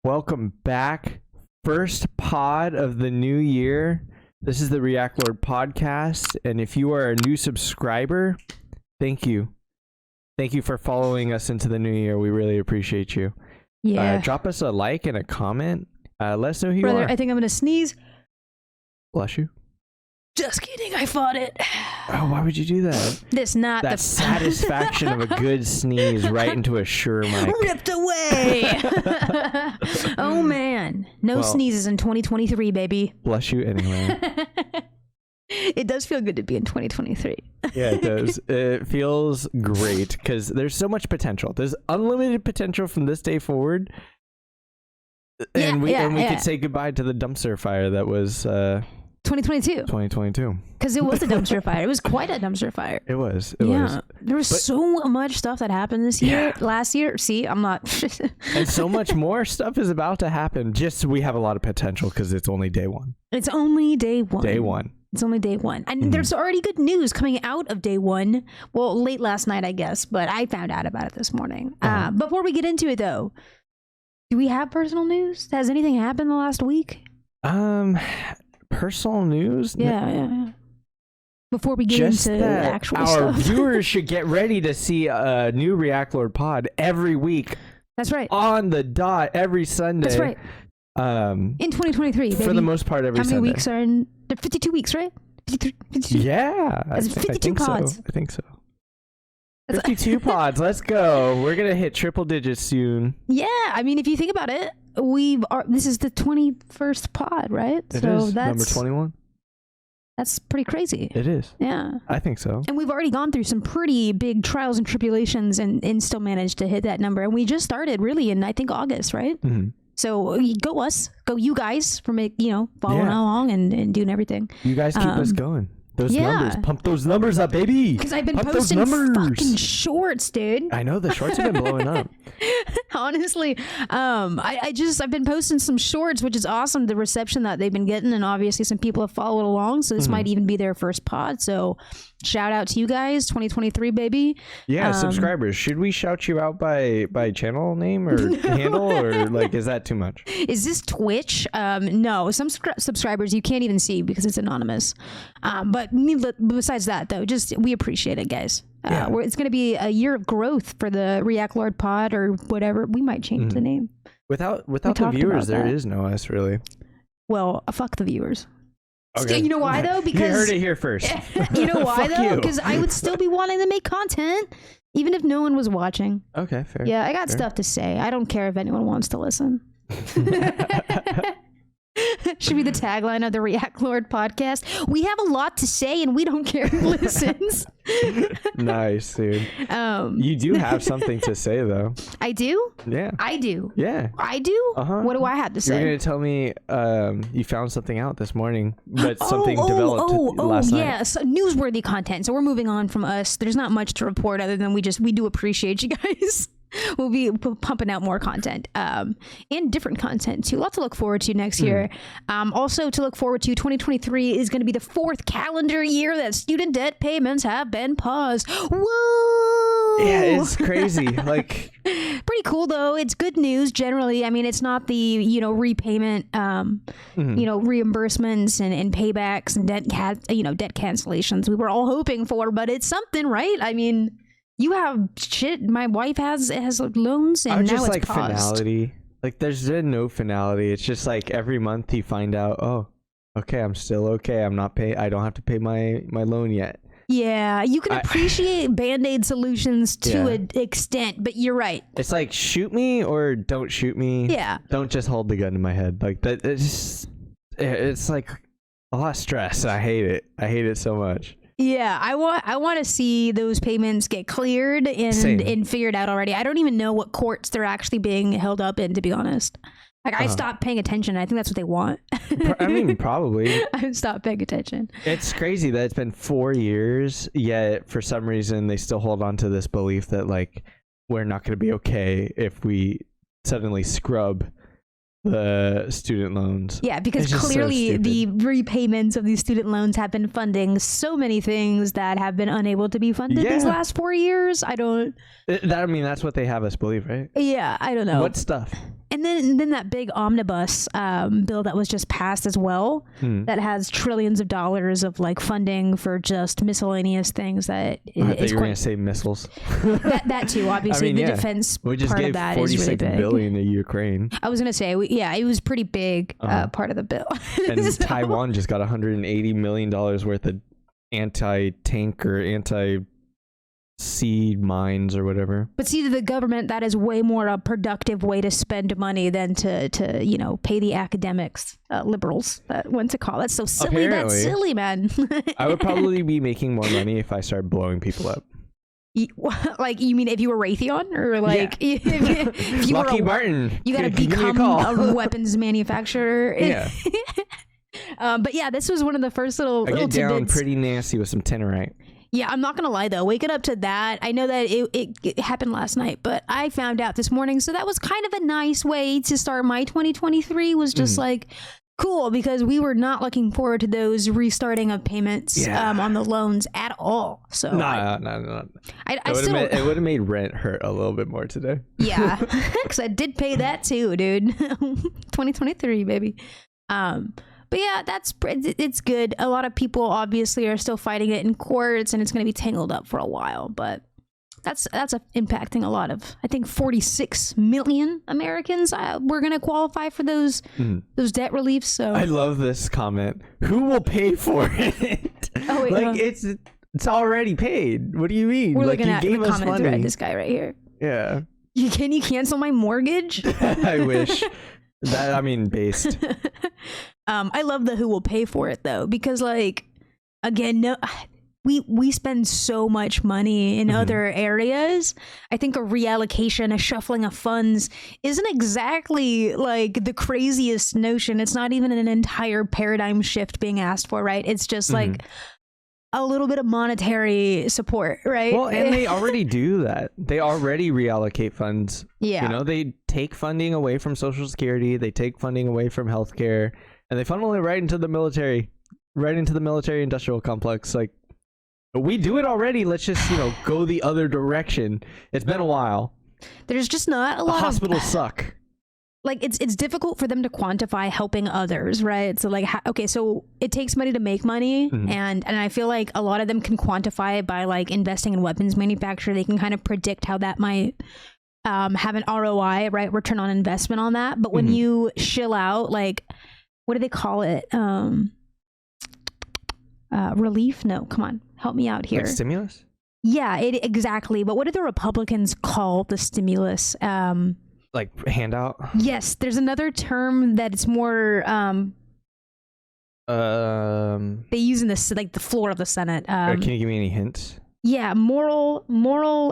Welcome back. First pod of the new year. This is the Reactlord podcast. And if you are a new subscriber, thank you. Thank you for following us into the new year. We really appreciate you. Yeah. Drop us a like and a comment. Let us know who you Brother, are. I think I'm going to sneeze. Bless you. Just kidding. I fought it. Oh, why would you do that? This not that the satisfaction of a good sneeze right into a Shure mic. ripped away. Oh, man. No sneezes in 2023, baby. Bless you anyway. It does feel good to be in 2023. Yeah, it does. It feels great because there's so much potential. There's unlimited potential from this day forward. And we could say goodbye to the dumpster fire that was 2022. Because it was a dumpster fire. It was quite a dumpster fire. It was. It was. There was so much stuff that happened this year. Last year. See, I'm not. And so much more stuff is about to happen. Just we have a lot of potential because it's only day one. It's only day one. Day one. It's only day one. And there's already good news coming out of day one. Well, late last night, I guess, but I found out about it this morning. Before we get into it, though, do we have personal news? Has anything happened the last week? Personal news? Yeah. Before we get into the actual stuff. Our viewers should get ready to see a new Reactlord Pod every week. That's right. On the dot every Sunday. That's right. In 2023, baby. For the most part, every Sunday. How many weeks are in? 52 weeks, right? 52? Yeah. That's 52 pods. I think so. 52 pods. Let's go. We're going to hit triple digits soon. Yeah. I mean, if you think about it, this is the 21st pod, right? It is. Number 21. That's pretty crazy. It is. Yeah. I think so. And we've already gone through some pretty big trials and tribulations and still managed to hit that number. And we just started really in, I think, August, right? Mm-hmm. So go us, go you guys for following along and doing everything. You guys keep us going. Those numbers, pump those numbers up, baby. Because I've been posting fucking shorts, dude. I know the shorts have been blowing up. Honestly, I've been posting some shorts, which is awesome. The reception that they've been getting, and obviously some people have followed along. So this might even be their first pod. So shout out to you guys, 2023, baby. Yeah, subscribers. Should we shout you out by channel name or handle, or like is that too much? Is this Twitch? No, some subscribers you can't even see because it's anonymous. But besides that, though, just we appreciate it, guys. It's going to be a year of growth for the Reactlord Pod or whatever. We might change the name. Without the viewers, there is no us, really. Well, fuck the viewers. Okay. You know why, though? Because you heard it here first. You know why, though? Because I would still be wanting to make content, even if no one was watching. Okay, fair. Yeah, I got stuff to say. I don't care if anyone wants to listen. Should be the tagline of the Reactlord podcast. We have a lot to say and we don't care who listens. Nice, dude. You do have something to say, though. I do? Yeah. I do? Yeah. I do? Uh-huh. What do I have to say? You're going to tell me you found something out this morning, but something developed last night. Yeah, so newsworthy content. So we're moving on from us. There's not much to report other than we do appreciate you guys. We'll be pumping out more content and different content too. Lots to look forward to next year. Also to look forward to, 2023 is going to be the 4th calendar year that student debt payments have been paused. Whoa! Yeah, it's crazy. Like, pretty cool though. It's good news generally. I mean, it's not the repayment, reimbursements and paybacks and debt cancellations we were all hoping for, but it's something, right? I mean. You have shit. My wife has loans, and now it's paused. Finality. Like, there's been no finality. It's just like every month you find out, oh, okay, I'm still okay. I'm not pay. I don't have to pay my loan yet. Yeah, you can appreciate Band-Aid solutions to an extent, but you're right. It's like, shoot me or don't shoot me. Yeah. Don't just hold the gun to my head. Like that. It's like a lot of stress. I hate it. I hate it so much. Yeah, I want to see those payments get cleared and figured out already. I don't even know what courts they're actually being held up in, to be honest. Like, I stopped paying attention. I think that's what they want. I mean, probably. I stopped paying attention. It's crazy that it's been 4 years, yet for some reason they still hold on to this belief that, like, we're not going to be okay if we suddenly scrub the student loans. Yeah, because clearly the repayments of these student loans have been funding so many things that have been unable to be funded these last 4 years. I mean, that's what they have us believe, right? Yeah, I don't know. What stuff? And then that big omnibus bill that was just passed as well, that has trillions of dollars of like funding for just miscellaneous things that I thought you were going to say missiles. that too, obviously. The defense we just part gave of that is really big. $46 billion to Ukraine. I was going to say, it was pretty big part of the bill. And so, Taiwan just got $180 million worth of anti-tank or anti-seed mines or whatever. But see, to the government, that is way more a productive way to spend money than to pay the academics, liberals that went to college. That's so silly. Apparently, that's silly, man. I would probably be making more money if I started blowing people up. Like, you mean if you were Raytheon, or like if you Lucky were Martin, you gotta become a weapons manufacturer. Yeah. But yeah, this was one of the first little I get down tidbits. pretty nasty with some Tannerite. Yeah, I'm not gonna lie though. Waking up to that, I know that it happened last night, but I found out this morning. So that was kind of a nice way to start my 2023. Was just like cool, because we were not looking forward to those restarting of payments on the loans at all. So no. It would have made rent hurt a little bit more today. Yeah, because I did pay that too, dude. 2023, baby. But yeah, it's good. A lot of people obviously are still fighting it in courts, and it's going to be tangled up for a while. But that's impacting a lot of, I think, 46 million Americans. We're going to qualify for those debt reliefs. So I love this comment. Who will pay for it? Oh wait, like it's already paid. What do you mean? We're like, looking at the comment money. thread. This guy right here. Yeah. Can you cancel my mortgage? I wish. Based. I love the who will pay for it though, because like, again, we spend so much money in other areas. I think a reallocation, a shuffling of funds isn't exactly like the craziest notion. It's not even an entire paradigm shift being asked for, right? It's just like a little bit of monetary support, right? Well, and they already do that. They already reallocate funds. Yeah. They take funding away from Social Security. They take funding away from healthcare, and they funnel it right into the military industrial complex. Like, we do it already. Let's just, go the other direction. It's been a while. There's just not a lot hospitals suck. Like, it's difficult for them to quantify helping others, right? So like, so it takes money to make money, and I feel like a lot of them can quantify it by like investing in weapons manufacture. They can kind of predict how that might have an ROI, right? Return on investment on that. But when you shill out, like, what do they call it? Relief? No, come on, help me out here. Like stimulus? Yeah, exactly. But what do the Republicans call the stimulus? Like handout? Yes, there's another term that it's more they use in this, like the floor of the Senate. Can you give me any hints? Yeah, moral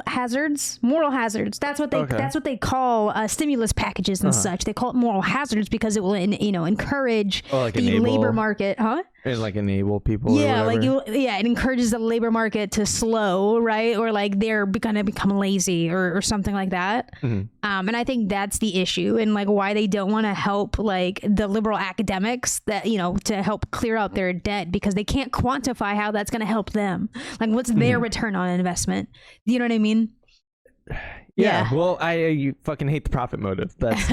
hazards. That's what they call stimulus packages and such. They call it moral hazards because it will encourage the labor market, huh? And like enable people. Yeah, it encourages the labor market to slow, right? Or like they're gonna become lazy or something like that. And I think that's the issue, and like why they don't want to help like the liberal academics that to help clear out their debt, because they can't quantify how that's gonna help them. Like, what's their return on investment? You know what I mean? Yeah. Well, I fucking hate the profit motive. That's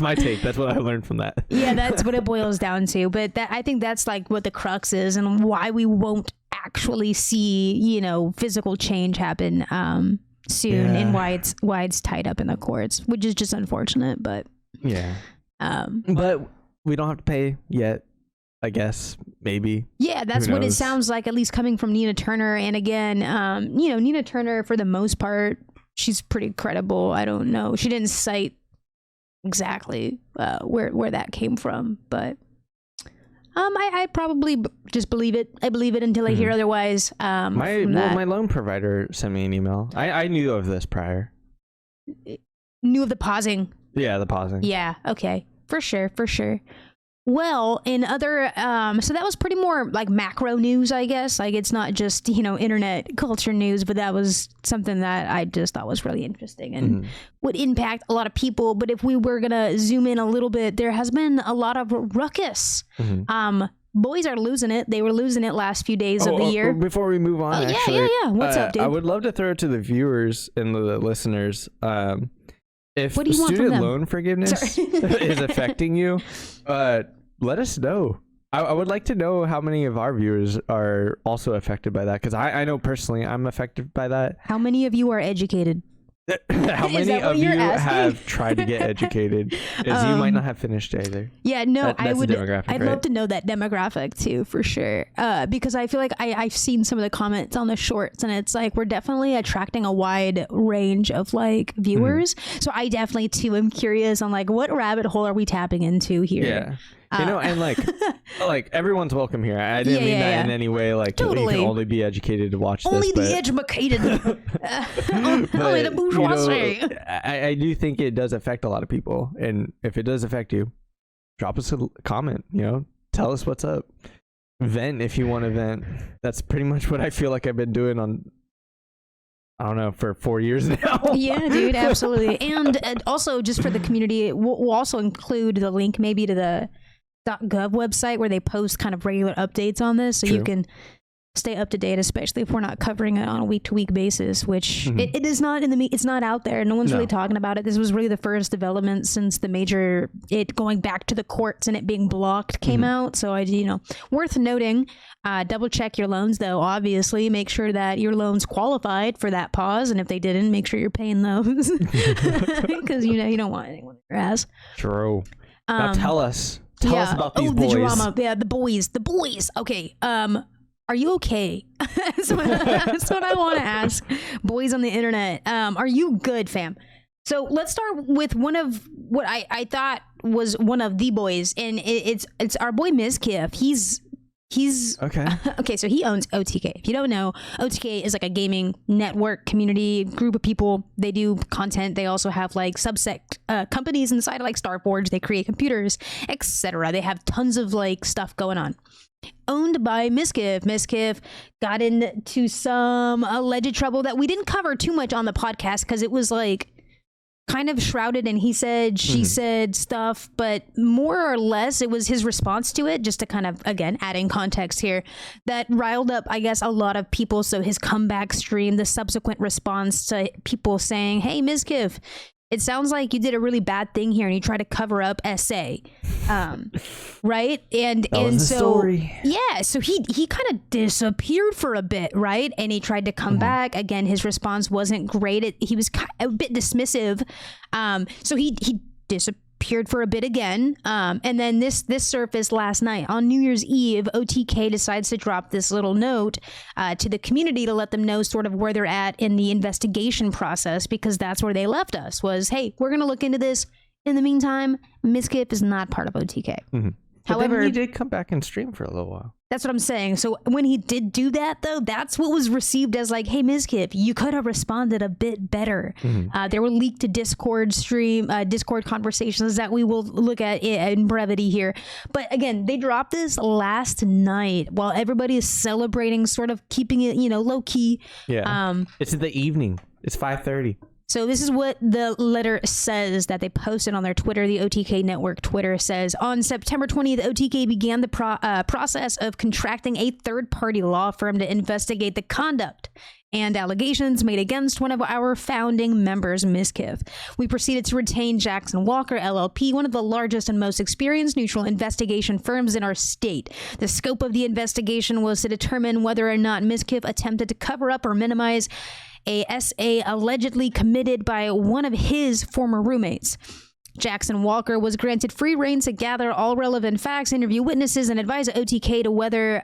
my take. That's what I learned from that. Yeah, that's what it boils down to. But I think that's like what the crux is, and why we won't actually see physical change happen soon, and why it's tied up in the courts, which is just unfortunate. But but we don't have to pay yet. I guess, maybe. Yeah, that's what it sounds like, at least coming from Nina Turner. And again, Nina Turner, for the most part, she's pretty credible. I don't know. She didn't cite exactly where that came from, but I probably just believe it. I believe it until I hear otherwise. My loan provider sent me an email. I knew of this prior. Knew of the pausing. Yeah, the pausing. Yeah. Okay. For sure. Well, in other, so that was pretty more like macro news, I guess. Like, it's not just, internet culture news, but that was something that I just thought was really interesting and would impact a lot of people. But if we were going to zoom in a little bit, there has been a lot of ruckus. Boys are losing it. They were losing it last few days of the year. Before we move on, actually, yeah. What's up, dude? I would love to throw it to the viewers and the listeners. if What do you want from student them? loan forgiveness is affecting you, let us know. I would like to know how many of our viewers are also affected by that, because I know personally I'm affected by that. How many of you are educated? How many that what of you you're asking? have tried to get educated? As you might not have finished either. Yeah, no, I That's would. the demographic, I'd right? love to know that demographic too, for sure. Because I feel like I've seen some of the comments on the shorts, and it's like we're definitely attracting a wide range of like viewers. So I definitely too am curious on like what rabbit hole are we tapping into here? Yeah. You know, and like everyone's welcome here. I didn't mean that in any way. Like you Totally. can only be educated to watch Only this. the educated, only the bourgeoisie. I do think it does affect a lot of people, and if it does affect you, drop us a comment. You know, tell us what's up. Vent if you want to vent. That's pretty much what I feel like I've been doing on, I don't know, for 4 years now. Yeah, dude, absolutely. And also, just for the community, we'll also include the link maybe to the .gov website where they post kind of regular updates on this, so you can stay up to date, especially if we're not covering it on a week-to-week basis, which it is not it's not out there. No one's really talking about it. This was really the first development since the major, it going back to the courts and it being blocked came out. So worth noting, double check your loans though, obviously. Make sure that your loans qualified for that pause, and if they didn't, make sure you're paying those. Because you don't want anyone in your ass. True. Now tell us about these boys. The drama. Yeah, the boys. Okay. Are you okay? That's what I want to ask boys on the internet. Are you good, fam? So let's start with one of what I thought was one of the boys, and it's our boy Mizkif. He's okay. Okay, so he owns OTK. If you don't know, OTK is like a gaming network community group of people. They do content. They also have like subsect companies inside, like Starforge. They create computers, etc. They have tons of like stuff going on. Owned by Mizkif. Mizkif got into some alleged trouble that we didn't cover too much on the podcast because it was like kind of shrouded in he said, she said stuff, but more or less it was his response to it, just to kind of, again, adding context here, that riled up, I guess, a lot of people. So his comeback stream, the subsequent response to people saying, hey, Mizkif, it sounds like you did a really bad thing here and you tried to cover up SA. Right? And so story. Yeah, so he kind of disappeared for a bit, right? And he tried to come back. Again, his response wasn't great. He was a bit dismissive. So he disappeared for a bit again. And then this surfaced last night. On New Year's Eve, OTK decides to drop this little note to the community to let them know sort of where they're at in the investigation process, because that's where they left us, was, hey, we're going to look into this. In the meantime, Mizkif is not part of OTK. However, he did come back and stream for a little while. That's what I'm saying. So when he did do that, though, that's what was received as like, hey, Mizkif, you could have responded a bit better. There were leaked to Discord conversations that we will look at in brevity here. But again, they dropped this last night while everybody is celebrating, sort of keeping it, low key. Yeah. It's in the evening. It's 5:30. So this is what the letter says that they posted on their Twitter. The OTK network Twitter says, on September 20th, OTK began the process of contracting a third-party law firm to investigate the conduct and allegations made against one of our founding members, Mizkif. We proceeded to retain Jackson Walker, LLP, one of the largest and most experienced neutral investigation firms in our state. The scope of the investigation was to determine whether or not Mizkif attempted to cover up or minimize a SA allegedly committed by one of his former roommates. Jackson Walker was granted free rein to gather all relevant facts, interview witnesses, and advise OTK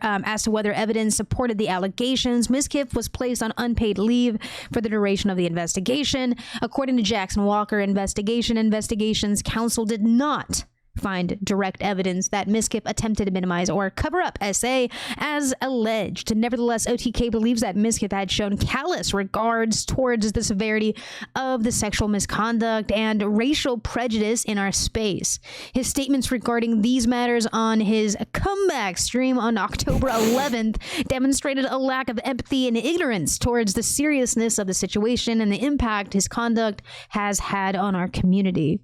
as to whether evidence supported the allegations. Mizkif was placed on unpaid leave for the duration of the investigation. According to Jackson Walker, Investigations Counsel did not find direct evidence that Mizkif attempted to minimize or cover up SA as alleged. Nevertheless, OTK believes that Mizkif had shown callous regards towards the severity of the sexual misconduct and racial prejudice in our space. His statements regarding these matters on his comeback stream on October 11th demonstrated a lack of empathy and ignorance towards the seriousness of the situation and the impact his conduct has had on our community.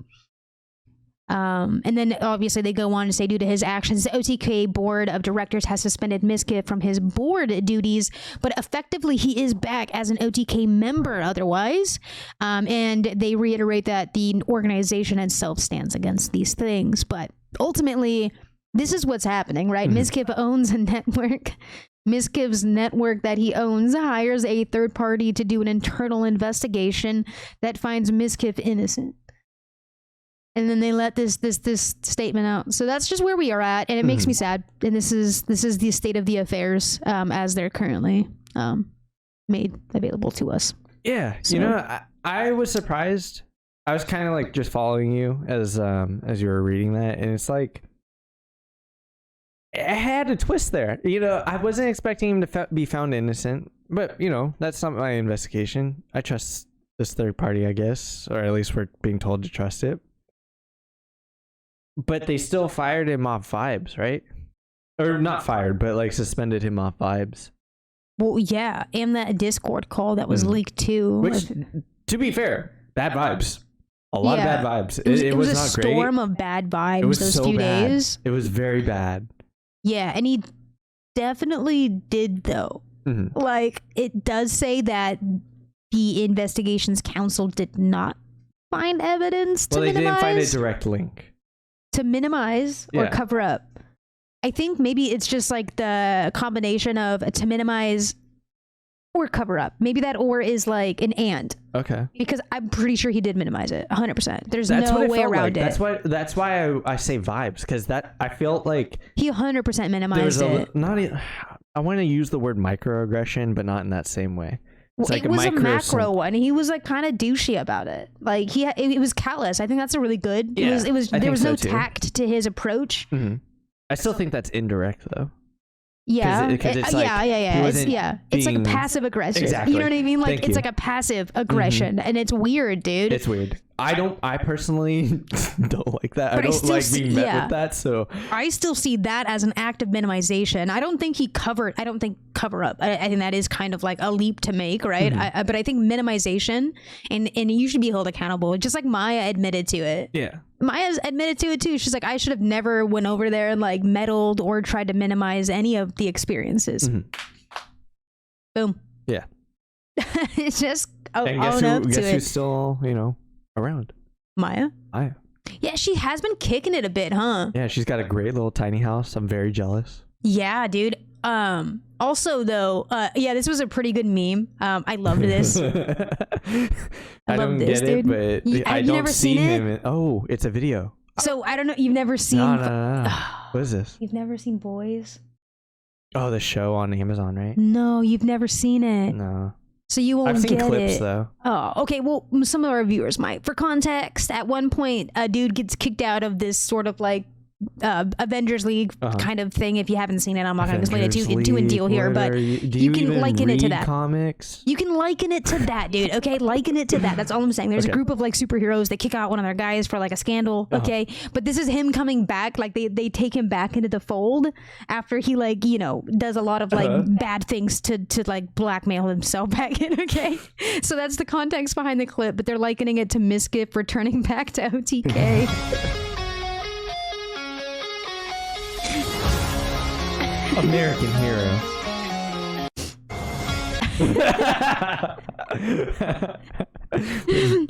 And then obviously they go on to say, due to his actions, the OTK board of directors has suspended Mizkif from his board duties, but effectively he is back as an OTK member otherwise. And they reiterate that the organization itself stands against these things. But ultimately, this is what's happening, right? Mizkif owns a network. Mizkif's network that he owns hires a third party to do an internal investigation that finds Mizkif innocent. And then they let this statement out. So that's just where we are at, and it makes me sad. And this is the state of the affairs as they're currently made available to us. Yeah, so, I was surprised. I was kind of like just following you as you were reading that, and it's like it had a twist there. I wasn't expecting him to be found innocent, but that's not my investigation. I trust this third party, I guess, or at least we're being told to trust it. But they still fired him off vibes, right? Or not fired, but like suspended him off vibes. Well, yeah, and that Discord call that was leaked too. Which, to be fair, bad vibes. A lot of bad vibes. It was not great. A storm of bad vibes. It was those so few bad. days. It was very bad. Yeah, and he definitely did though. Like, it does say that the Investigations Council did not find evidence to minimize. Well, they didn't find a direct link. To minimize or cover up. I think maybe it's just like the combination of to minimize or cover up. Maybe that or is like an and. Okay. Because I'm pretty sure he did minimize it 100%. There's no way around it. That's why I say vibes, because that I felt like he 100% minimized it. I want to use the word microaggression, but not in that same way. It was a macro one. He was like kind of douchey about it. Like it was callous. I think that's a really good. Yeah, there was no tact to his approach. I still think that's indirect though. Yeah, it's like, It's like a passive aggression. Exactly. You know what I mean? Like it's like a passive aggression, and it's weird, dude. It's weird. I personally don't like that. I don't like being met with that. So I still see that as an act of minimization. I don't think cover up. I think that is kind of like a leap to make, right? But I think minimization and you should be held accountable. Just like Maya admitted to it. Yeah. Maya's admitted to it too. She's like, I should have never went over there and like meddled or tried to minimize any of the experiences. Boom. Yeah. It's just guess who's still, around? Maya. Yeah, she has been kicking it a bit, huh? Yeah, she's got a great little tiny house. I'm very jealous. Yeah, dude. Also though, this was a pretty good meme. I loved this. I don't get it, but I don't see him. Oh, it's a video. So I don't know. You've never seen. No. What is this? You've never seen Boys? Oh, the show on Amazon, right? No, you've never seen it. No. So you won't get it. I've seen clips though. Oh, okay. Well, some of our viewers might. For context, at one point, a dude gets kicked out of this sort of like Avengers League kind of thing. If you haven't seen it, I'm not going to explain it too in deal here, but you can liken it to that. Comics? You can liken it to that, dude. Okay, liken it to that. That's all I'm saying. There's a group of like superheroes. They kick out one of their guys for like a scandal. Okay, but this is him coming back. Like they take him back into the fold after he like does a lot of like bad things to like blackmail himself back in. Okay, so that's the context behind the clip. But they're likening it to Mizkif returning back to OTK. American hero.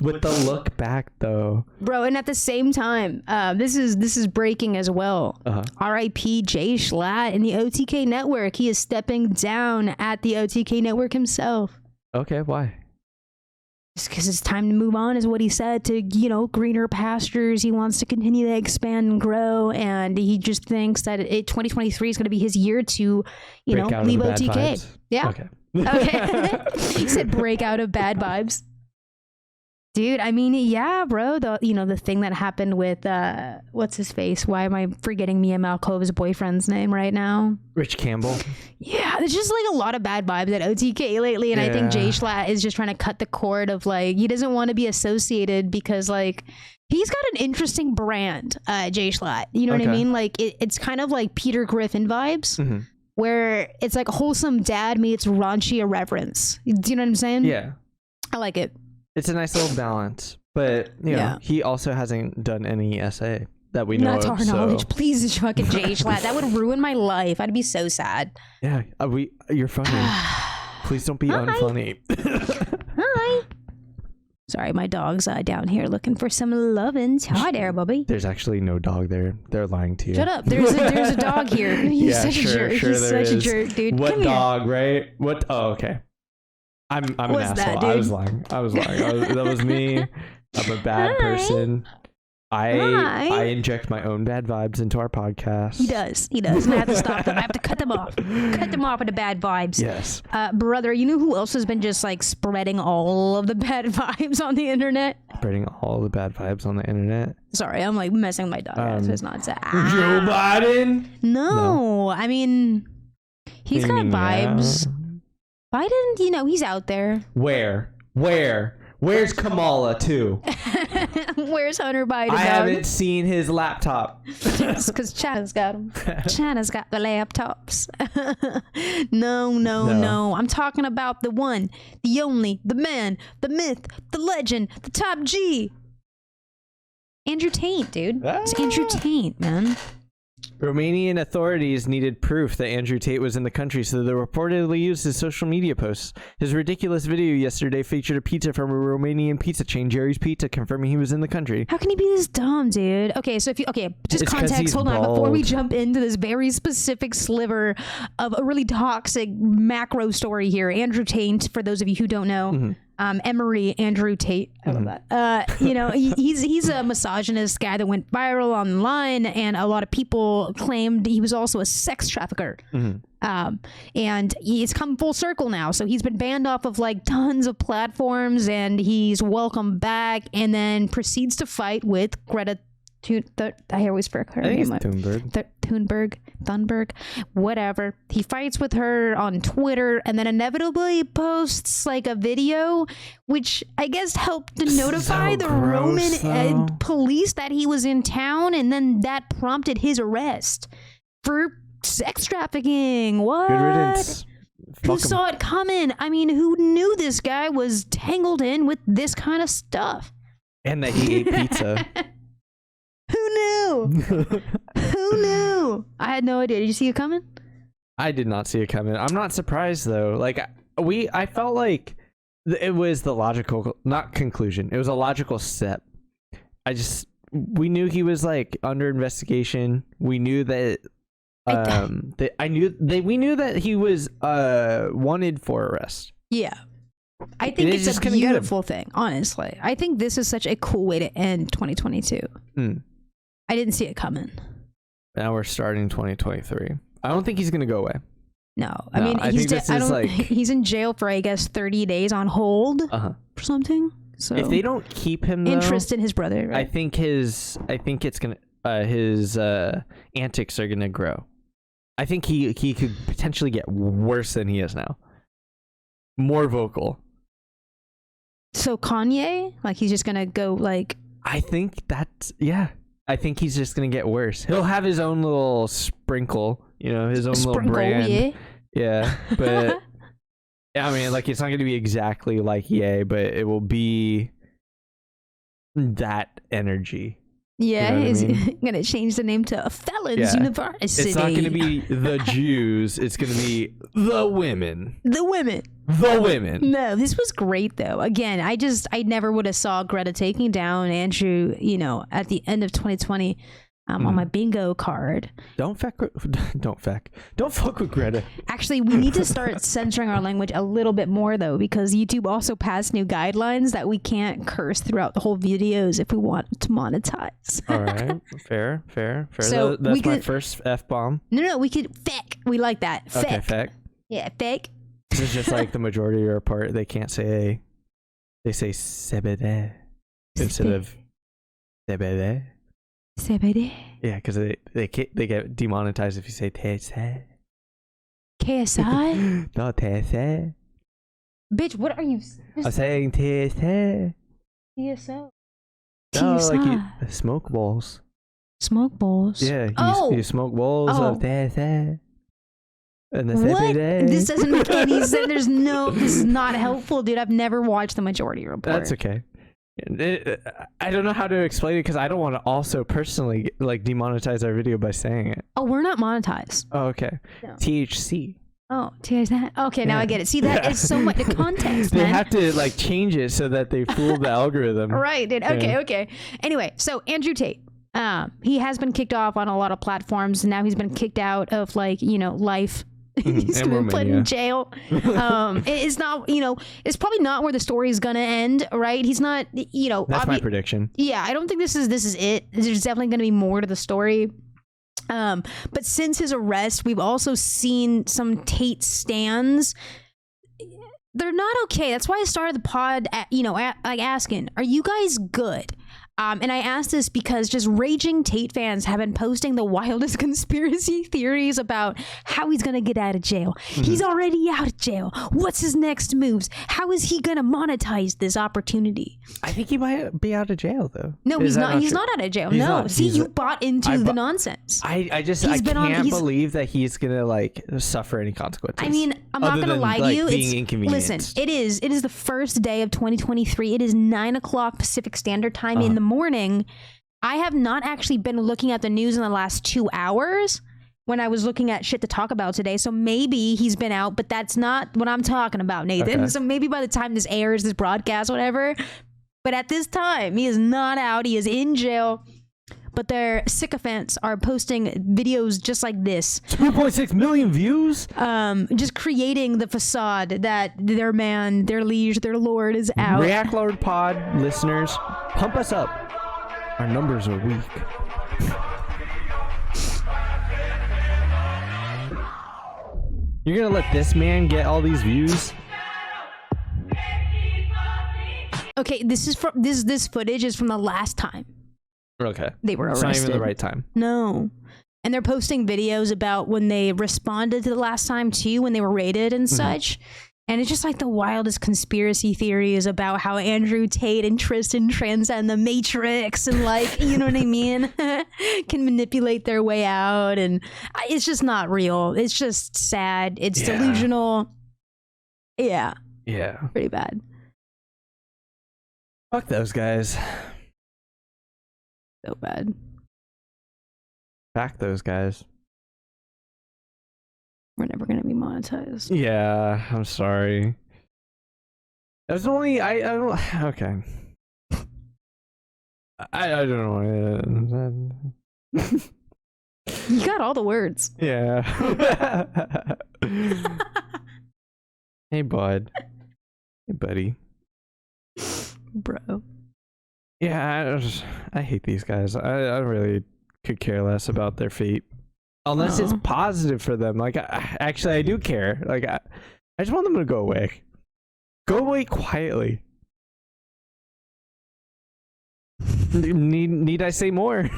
With the look back though, bro. And at the same time, this is breaking as well. R.I.P. Jschlatt in the OTK network. He is stepping down at the OTK network himself. Okay, why? Just because it's time to move on is what he said, to greener pastures. He wants to continue to expand and grow, and he just thinks that 2023 is going to be his year to leave OTK. Vibes. Yeah. Okay. He said break out of bad vibes. Dude, I mean, yeah, bro. The thing that happened with what's his face? Why am I forgetting Mia Malkova's boyfriend's name right now? Rich Campbell. Yeah, there's just like a lot of bad vibes at OTK lately, and I think Jschlatt is just trying to cut the cord of like he doesn't want to be associated because like he's got an interesting brand, Jschlatt. You know what I mean? Like it's kind of like Peter Griffin vibes, where it's like wholesome dad meets raunchy irreverence. Do you know what I'm saying? Yeah, I like it. It's a nice little balance, but he also hasn't done any essay. that we know Not to of. our knowledge. Please, fucking Jschlatt. That would ruin my life. I'd be so sad. Yeah, you're funny. Please don't be unfunny. Hi. Sorry, my dog's down here looking for some lovins. Hi there, Bubby. There's actually no dog there. They're lying to you. Shut up. There's a dog here. He's such a jerk. Sure He's such a jerk, dude. What Come dog, right? What? Oh, okay. I'm an What's asshole. that, dude? I was lying. That was me. I'm a bad person. I inject my own bad vibes into our podcast. He does. And I have to stop them. I have to cut them off. Cut them off with the bad vibes. Yes. Brother, you know who else has been just like spreading all of the bad vibes on the internet? Spreading all the bad vibes on the internet. Sorry, I'm like messing with my dog. So it's not sad. Joe Biden? No. I mean, he's got vibes. Yeah. Biden, he's out there. Where's Kamala too? Where's Hunter Biden? I haven't seen his laptop. Because China's got them. China's got the laptops. No. I'm talking about the one, the only, the man, the myth, the legend, the top G. Andrew Tate, dude. It's Andrew Tate, man. Romanian authorities needed proof that Andrew Tate was in the country, so they reportedly used his social media posts. His ridiculous video yesterday featured a pizza from a Romanian pizza chain, Jerry's Pizza, confirming he was in the country. How can he be this dumb, dude? Okay, so just It's 'cause context. he's Hold on, bald. before we jump into this very specific sliver of a really toxic macro story here. Andrew Tate, for those of you who don't know, Emery Andrew Tate. I love that. He's a misogynist guy that went viral online, and a lot of people claimed he was also a sex trafficker. And he's come full circle now. So he's been banned off of like tons of platforms, and he's welcome back, and then proceeds to fight with Greta I always forget her name. Thunberg, whatever. He fights with her on Twitter, and then inevitably posts like a video, which I guess helped to notify the Roman police that he was in town, and then that prompted his arrest for sex trafficking. What? Good riddance. Who saw it coming? I mean, who knew this guy was tangled in with this kind of stuff? And that he ate pizza. Who knew? Who knew? I had no idea. Did you see it coming? I did not see it coming. I'm not surprised though. Like I felt like it was the logical, not conclusion. It was a logical step. We knew he was like under investigation. We knew that. We knew that he was wanted for arrest. Yeah. I think it's a beautiful thing, honestly. I think this is such a cool way to end 2022. I didn't see it coming. Now we're starting 2023. I don't think he's going to go away. No. I mean, he's in jail for, I guess, 30 days on hold or something. So if they don't keep him, though, interest in his brother, right? I think his antics are going to grow. I think he could potentially get worse than he is now. More vocal. So Kanye, like he's just gonna go like. I think I think he's just gonna get worse. He'll have his own little sprinkle, his own little brand. Yeah, but I mean, like it's not gonna be exactly like Ye, but it will be that energy. Yeah, he's gonna change the name to Felons University. It's not gonna be the Jews. It's gonna be the women. The women. No, this was great though. Again, I never would have saw Greta taking down Andrew, at the end of 2020 on my bingo card. Don't fuck with Greta. Actually, we need to start censoring our language a little bit more though, because YouTube also passed new guidelines that we can't curse throughout the whole videos if we want to monetize. All right, fair. So that's my first F-bomb. No, we could feck. We like that. Okay, feck. Yeah, feck. This is just like the majority of our part. They can't say they say sebede instead of sebede. Sebede. Yeah, because they get demonetized if you say Tate. KSI? No, Tate. Bitch, what are you? I'm saying Tate. TSO. No, like smoke balls. Smoke balls? Yeah, you smoke balls of Tate. And the what? Sebede. This doesn't make any sense. This is not helpful, dude. I've never watched The Majority Report. That's okay. I don't know how to explain it because I don't want to also personally like demonetize our video by saying it. Oh, we're not monetized. Oh, okay. No. THC. Oh, is that? Okay, now I get it. See, that is so much the context, They man. have to like change it so that they fool the algorithm. Right, dude. Okay. Anyway, so Andrew Tate, he has been kicked off on a lot of platforms, and now he's been kicked out of like, life. He's been put in jail. It's not, it's probably not where the story is gonna end, right? He's not, That's my prediction. Yeah, I don't think this is it. There's definitely gonna be more to the story. But since his arrest, we've also seen some Tate stands. They're not okay. That's why I started the pod, asking, are you guys good? And I asked this because just raging Tate fans have been posting the wildest conspiracy theories about how he's going to get out of jail. Mm-hmm. He's already out of jail. What's his next moves? How is he going to monetize this opportunity? I think he might be out of jail, though. No, he's not. He's not out of jail. No. See, you bought into the nonsense. I can't believe that he's going to like suffer any consequences. I mean, I'm not going to lie to you. Listen, it is the first day of 2023. It is 9:00 Pacific Standard Time in the morning. I have not actually been looking at the news in the last 2 hours when I was looking at shit to talk about today. So maybe he's been out, but that's not what I'm talking about, Nathan. Okay. So maybe by the time this airs, this broadcast, whatever. But at this time, he is not out. He is in jail. But their sycophants are posting videos just like this. 2.6 million views? Just creating the facade that their man, their liege, their lord is out. Reactlord Pod listeners, pump us up. Our numbers are weak. You're gonna let this man get all these views? Okay, this footage is from the last time. Okay. They were arrested. It's not even the right time. No. And they're posting videos about when they responded to the last time too, when they were raided and such. And it's just like the wildest conspiracy theories about how Andrew Tate and Tristan transcend the Matrix and like, you know what I mean? Can manipulate their way out. And it's just not real. It's just sad. It's delusional. Yeah. Yeah. Pretty bad. Fuck those guys. So bad. Back those guys. We're never gonna be monetized. Yeah, I'm sorry. There's only I don't okay. I don't know. You got all the words. Yeah. Hey bud. Hey buddy. Bro. Yeah, I hate these guys. I really could care less about their fate. Unless it's positive for them. Like, actually, I do care. Like, I just want them to go away. Go away quietly. Need I say more?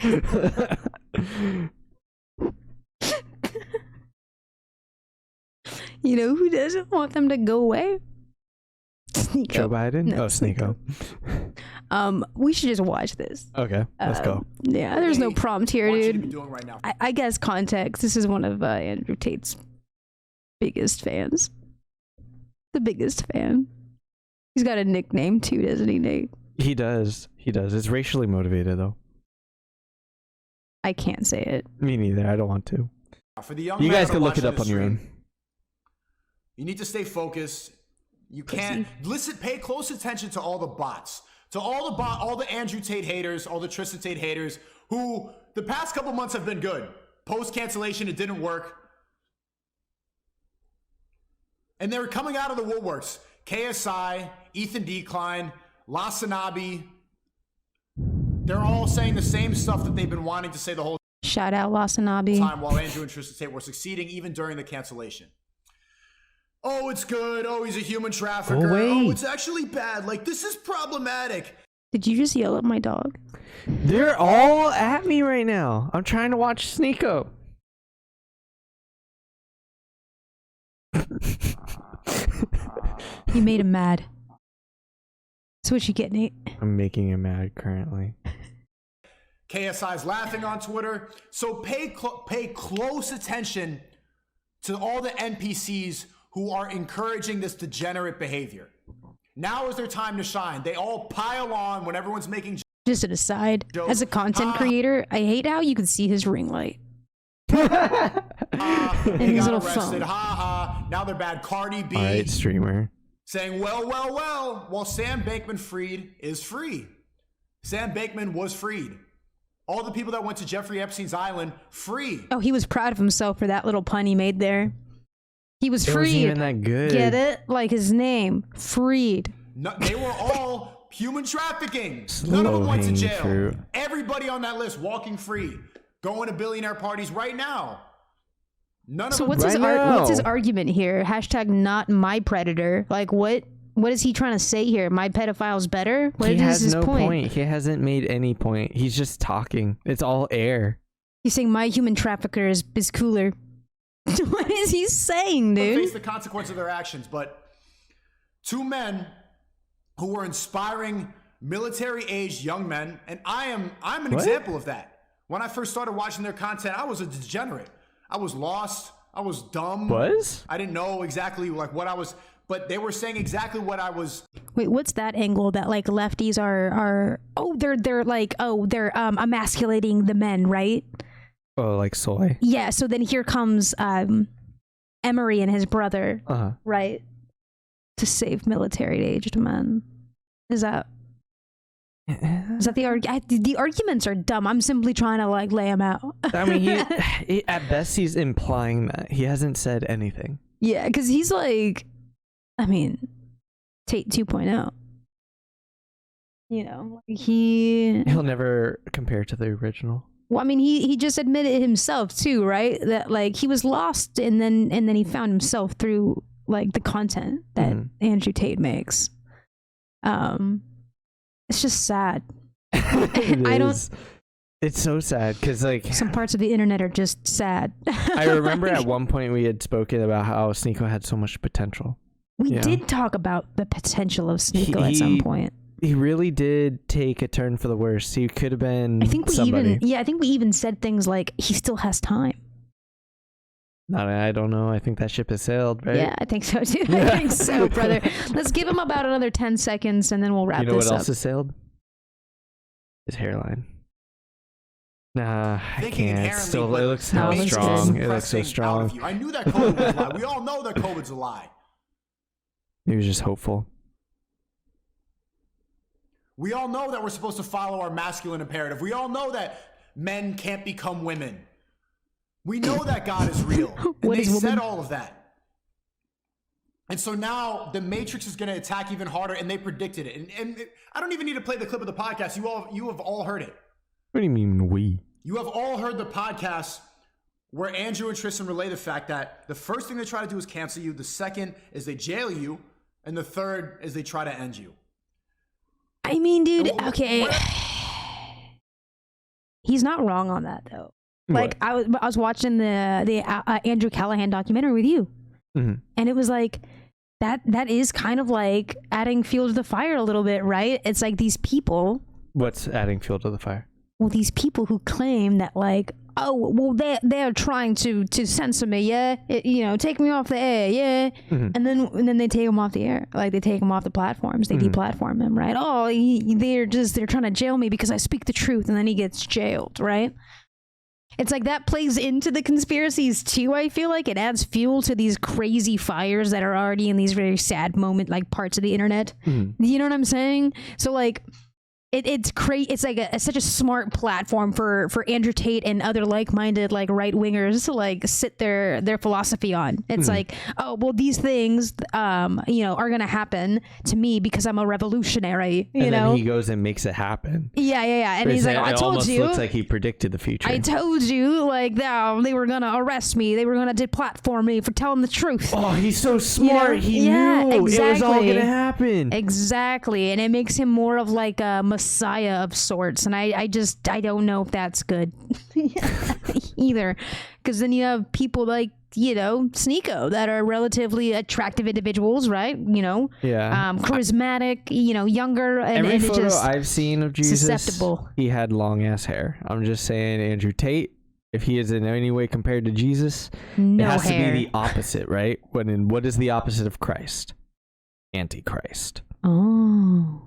You know who doesn't want them to go away? Sneako. Joe Biden? No, Sneako. We should just watch this. Okay, let's go. Yeah, there's no prompt here, dude. Right now. I guess context. This is one of Andrew Tate's biggest fans. The biggest fan. He's got a nickname too, doesn't he, Nate? He does. It's racially motivated, though. I can't say it. Me neither. I don't want to. For the young you guys can look it up on your own. You need to stay focused. You can't pay close attention to all the bots, to all the Andrew Tate haters, all the Tristan Tate haters, who the past couple months have been good. Post cancellation, it didn't work, and they were coming out of the woodworks. KSI, Ethan Decline, Lasanabi. They're all saying the same stuff that they've been wanting to say the whole shout out Lasanabi time, while Andrew and Tristan Tate were succeeding even during the cancellation. Oh, it's good. Oh, he's a human trafficker. Oh, it's actually bad. Like, this is problematic. Did you just yell at my dog? They're all at me right now. I'm trying to watch Sneako. You made him mad. That's what you get, Nate. I'm making him mad currently. KSI's laughing on Twitter. So pay close attention to all the NPCs who are encouraging this degenerate behavior. Now is their time to shine. They all pile on when everyone's making Just an aside, jokes. as a content creator, I hate how you can see his ring light. They his got little arrested. phone. Ha ha. Now they're bad. Cardi B All right, streamer. saying, well, Sam Bankman-Fried is free. Sam Bankman was freed. All the people that went to Jeffrey Epstein's island, free. Oh, he was proud of himself for that little pun he made there. He was It wasn't freed. even that good. Get it? Like his name, freed. No, they were all human trafficking. None of them went to Low-hanging jail. fruit. Everybody on that list walking free, going to billionaire parties right now. None of So them. what's his Right what's his now. argument here? Hashtag not my predator. Like what is he trying to say here? My pedophile's better? What He is has his no point? point. He hasn't made any point. He's just talking. It's all air. He's saying my human trafficker is cooler. What is he saying, face dude? the consequence of their actions. But two men who were inspiring military-aged young men, and I'm an example of that. When I first started watching their content, I was a degenerate. I was lost. I was dumb. Was? I didn't know exactly like what I was, but they were saying exactly what I was. Wait, what's that angle that like lefties are they're emasculating the men, right? Oh, like soy. Yeah, so then here comes Emery and his brother, Uh-huh. right? To save military-aged men. Is that the argument? The arguments are dumb. I'm simply trying to like lay them out. I mean, he at best he's implying that. He hasn't said anything. Yeah, because he's like, I mean, Tate 2.0. You know, He'll never compare to the original. Well, I mean, he just admitted himself too, right? That like he was lost, and then he found himself through like the content that Andrew Tate makes. It's just sad. It's so sad because like Some parts of the internet are just sad. I remember at one point we had spoken about how Sneako had so much potential. We Yeah. did talk about the potential of Sneako at some point. He really did take a turn for the worse. He could have been I think we somebody. even said things like he still has time. No, I don't know. I think that ship has sailed, right? Yeah, I think so too. I think so, brother. Let's give him about another 10 seconds and then we'll wrap You know this what up. else has sailed? His hairline. Nah, I Thinking can't. inherently, Still, but it looks No, hella it looks strong. good. It looks so pressing out strong. of you. I knew that COVID was a lie. We all know that COVID's a lie. He was just hopeful. We all know that we're supposed to follow our masculine imperative. We all know that men can't become women. We know that God is real. And What they is woman? said all of that. And so now the Matrix is going to attack even harder, and they predicted it. I don't even need to play the clip of the podcast. You have all heard it. What do you mean we? You have all heard the podcast where Andrew and Tristan relay the fact that the first thing they try to do is cancel you. The second is they jail you. And the third is they try to end you. I mean, dude, What- okay. what- He's not wrong on that though. Like I was watching the Andrew Callahan documentary with you, Mm-hmm. and it was like that is kind of like adding fuel to the fire a little bit, right? It's like these people. What's adding fuel to the fire? Well, these people who claim that like, oh, well, they're trying to censor me, yeah, take me off the air, yeah, and then they take them off the air, like they take them off the platforms, they deplatform them, right? Oh, they're trying to jail me because I speak the truth, and then he gets jailed, right? It's like that plays into the conspiracies too. I feel like it adds fuel to these crazy fires that are already in these very sad moment like parts of the internet. You know what I'm saying? So like. It's crazy. It's like such a smart platform for Andrew Tate and other like-minded like right wingers to like sit their philosophy on. It's like, oh well, these things are gonna happen to me because I'm a revolutionary. You And know? then he goes and makes it happen. Yeah. And he's like, I it told almost you. looks like he predicted the future. I told you, like, they were gonna arrest me. They were gonna deplatform me for telling the truth. Oh, he's so smart. He Yeah, knew it was all exactly. gonna happen. Exactly, and it makes him more of like a messiah of sorts, and I don't know if that's good either, because then you have people like Sneako that are relatively attractive individuals, right? Yeah. Charismatic, younger, and Every and it photo just I've seen of Jesus, susceptible. he had long ass hair. I'm just saying, Andrew Tate, if he is in any way compared to Jesus, no it has hair. to be the opposite, right? What is the opposite of Christ? Antichrist. Oh.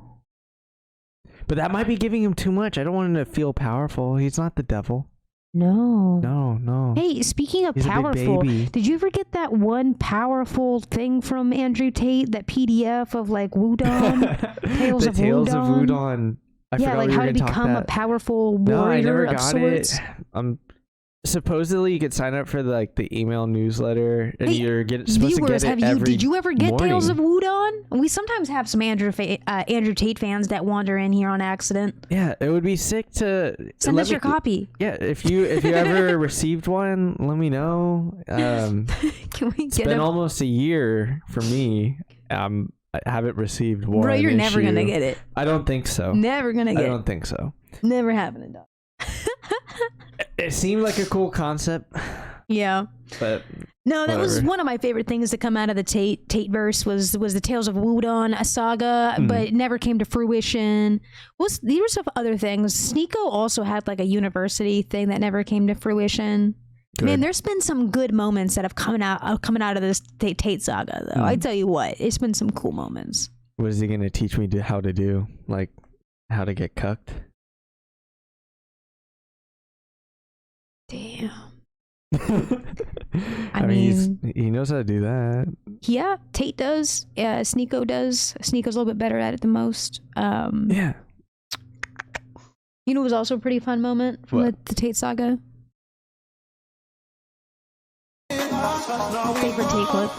But that might be giving him too much. I don't want him to feel powerful. He's not the devil. No. No. Hey, speaking of He's a big powerful, baby. did you ever get that one powerful thing from Andrew Tate, that PDF of like Wudon? Tales of Tales of Wudon? Wudon. I Yeah, forgot like we how were to gonna talk become a that. powerful No, I never warrior of got sorts. it. Supposedly you could sign up for the email newsletter, and Hey, you're supposed to get it every did you ever get morning. Tales of Wudon? We sometimes have some Andrew Tate fans that wander in here on accident. Yeah, it would be sick to Send us your copy. Yeah, if you ever received one, let me know. Can we It's get been a... almost a year for me. I haven't received one. Bro, you're never issue. gonna get it. I don't think so. Never gonna I get don't it. think so. Never happening, dog. It seemed like a cool concept, Yeah. but No, that was whatever. one of my favorite things to come out of the Tate verse was the Tales of Wudon saga, Mm-hmm. but it never came to fruition. These were some other things. Sneako also had like a university thing that never came to fruition. Good. Man, there's been some good moments that have coming out of this Tate saga, though. I tell you what, it's been some cool moments. What is he going to teach me how to do? Like how to get cucked? Damn. I mean, he knows how to do that. Yeah, Tate does. Sneako does. Sneako's a little bit better at it than most. Yeah. You know, it was also a pretty fun moment from What? the Tate saga. Favorite Tate clip.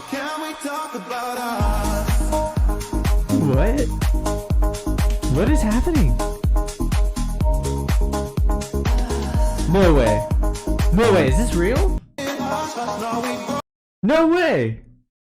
What? What is happening? No way. No way. Is this real? No way.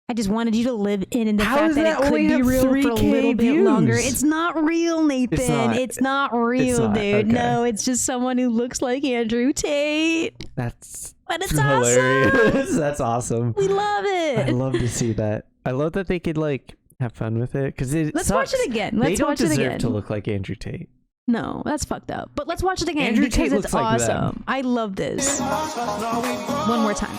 I just wanted you to live in the How fact does that that it could only be have real for a 3K little bit views? longer. It's not real, Nathan. It's not real, not, dude. okay. No, it's just someone who looks like Andrew Tate. That's But it's hilarious. awesome. That's awesome. We love I it. love to see that. I love that they could like have fun with it because it Let's sucks. watch it again. They Let's don't watch it deserve again. to look like Andrew Tate. No, that's fucked up. But let's watch it again Andrew because Tate it's looks like them. awesome. I love this. One more time.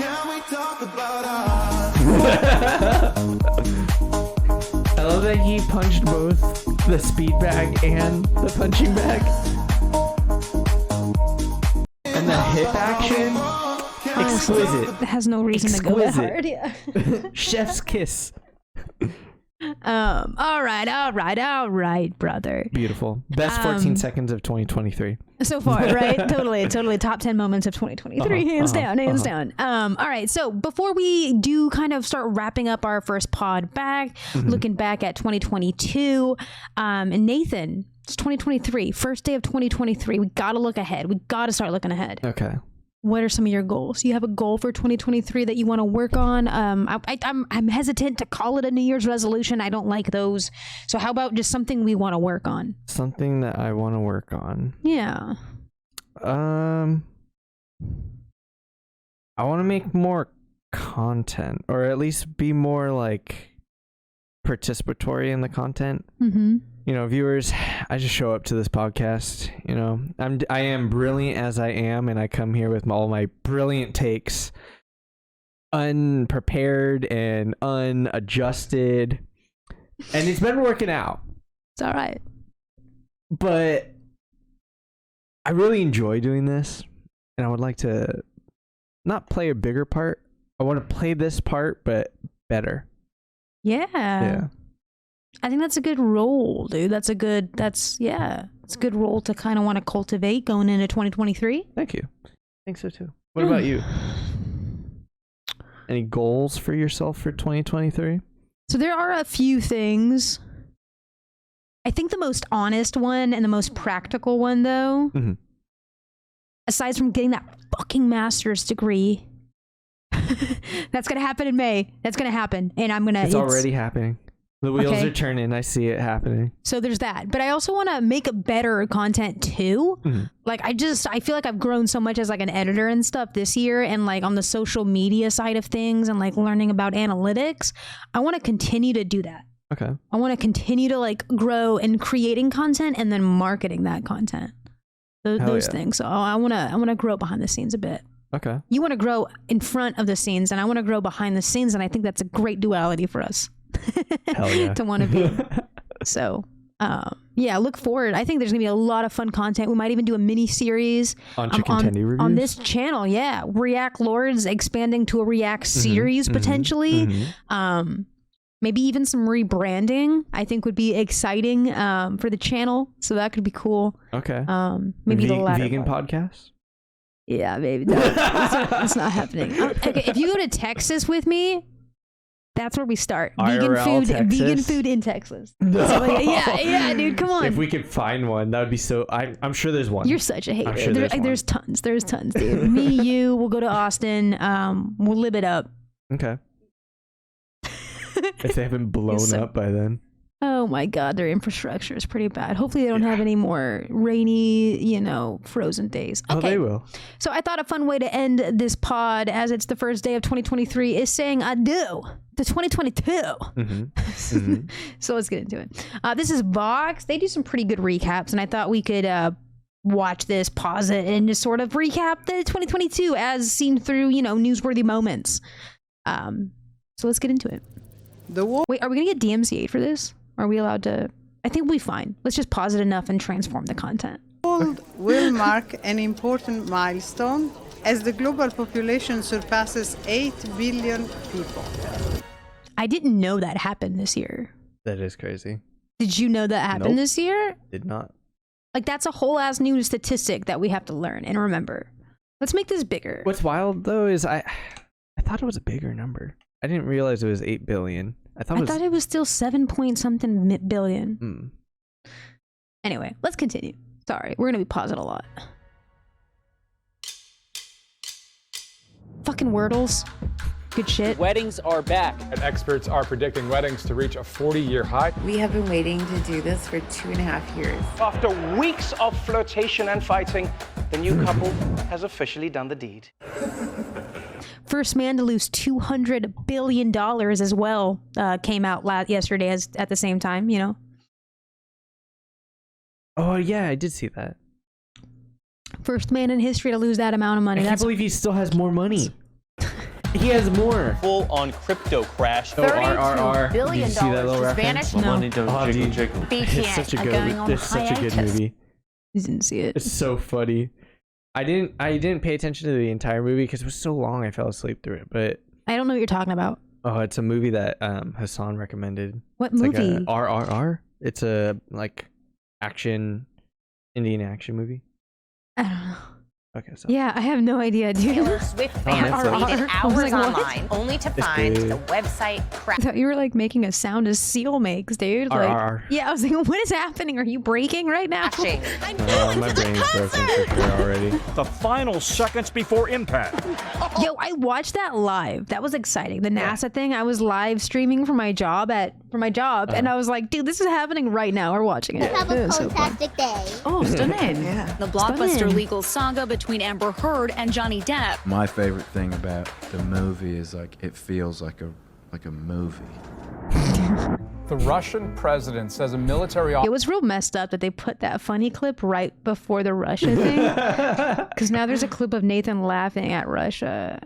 I love that he punched both the speed bag and the punching bag. And the hip action. Exquisite. It has no reason to go that Exquisite. hard. Yeah. Chef's kiss. All right, brother. Beautiful. Best 14 seconds of 2023. So far, right? Totally. Top 10 moments of 2023. Hands down. All right. So before we do kind of start wrapping up our first pod back, looking back at 2022, and Nathan, it's 2023, first day of 2023. We got to look ahead. We got to start looking ahead. Okay. What are some of your goals? You have a goal for 2023 that you want to work on? I'm hesitant to call it a New Year's resolution. I don't like those. So how about just something we want to work on? Something that I want to work on. Yeah. I want to make more content, or at least be more like participatory in the content. Mm-hmm. You know, viewers, I just show up to this podcast. You know, I am brilliant as I am, and I come here with all my brilliant takes, unprepared and unadjusted, and it's been working out. It's all right. But I really enjoy doing this, and I would like to not play a bigger part. I want to play this part, but better. Yeah. I think that's a good role, dude. It's a good role to kind of want to cultivate going into 2023. Thank you. I think so too. What about you? Any goals for yourself for 2023? So there are a few things. I think the most honest one and the most practical one, though, aside from getting that fucking master's degree, that's going to happen in May. That's going to happen. And I'm going to... It's already happening. The wheels are turning. I see it happening. So there's that. But I also want to make a better content too. Like I feel like I've grown so much as like an editor and stuff this year, and like on the social media side of things and like learning about analytics. I want to continue to do that. Okay. I want to continue to like grow in creating content and then marketing that content. Those things. So I want to grow behind the scenes a bit. Okay. You want to grow in front of the scenes, and I want to grow behind the scenes, and I think that's a great duality for us. Hell yeah. to want to be. So, yeah, look forward. I think there's gonna be a lot of fun content. We might even do a mini series on reviews? On this channel. Yeah, Reactlords expanding to a React series potentially. Maybe even some rebranding. I think would be exciting for the channel. So that could be cool. Okay. Maybe the latter vegan part. podcast. Yeah, maybe. No, it's not happening. Okay, if you go to Texas with me, that's where we start. IRL Texas? Vegan food in Texas. No. So, yeah, dude, come on. If we could find one, that would be so. I'm sure there's one. You're such a hater. Sure There's tons. There's tons, dude. Me, you. We'll go to Austin. We'll live it up. Okay. If they haven't blown up by then. Oh my God, their infrastructure is pretty bad. Hopefully they don't have any more rainy, frozen days. Okay. Oh, they will. So I thought a fun way to end this pod, as it's the first day of 2023, is saying adieu to 2022. So let's get into it. This is VOX. They do some pretty good recaps, and I thought we could watch this, pause it, and just sort of recap the 2022 as seen through, newsworthy moments. So let's get into it. Wait, are we gonna get DMCA'd for this? Are we allowed to? I think we'll be fine. Let's just pause it enough and transform the content. The world will mark an important milestone as the global population surpasses 8 billion people. I didn't know that happened this year. That is crazy. Did you know that happened this year? Did not. Like, that's a whole ass new statistic that we have to learn and remember. Let's make this bigger. What's wild though is I thought it was a bigger number. I didn't realize it was 8 billion. I thought it was still 7 point something billion. Anyway, let's continue. Sorry, we're gonna be pausing a lot. Fucking Wordles. Good shit. Weddings are back. And experts are predicting weddings to reach a 40-year high. We have been waiting to do this for 2.5 years. After weeks of flirtation and fighting, the new couple has officially done the deed. First man to lose $200 billion as well came out yesterday at the same time, Oh, yeah, I did see that. First man in history to lose that amount of money. I can't believe he still has more money. He has more. Full-on crypto crash. $32 billion Did you see that little just reference? vanished. No. It's such a good movie. You didn't see it. It's so funny. I didn't pay attention to the entire movie because it was so long I fell asleep through it. But I don't know what you're talking about. Oh, it's a movie that Hassan recommended. What it's movie? Like a RRR. It's a Indian action movie. I don't know. Okay, so yeah, I have no idea, dude. Taylor Swift fans waited hours online only to find the website I thought you were like making a sound as Seal makes, dude. Like, yeah, I was like, what is happening? Are you breaking right now? crashing. my brain's broken for sure already. The final seconds before impact. Yo, I watched that live. That was exciting. The NASA thing, I was live streaming for my job and I was like, dude, this is happening right now. We're watching it. Have a fantastic day. Oh, stunning. Yeah. The blockbuster legal saga between Amber Heard and Johnny Depp. My favorite thing about the movie is it feels like a movie. The Russian president says a military It was real messed up that they put that funny clip right before the Russia thing. Because now there's a clip of Nathan laughing at Russia.